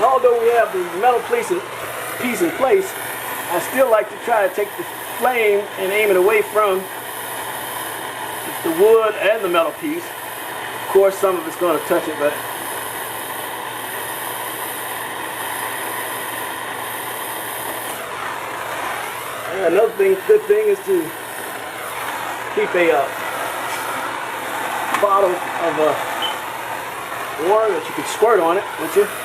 although we have the metal piece in place, I still like to try to take the flame and aim it away from the wood and the metal piece. Of course, some of it's going to touch it, but another good thing is to keep a bottle of water that you can squirt on it, don't you?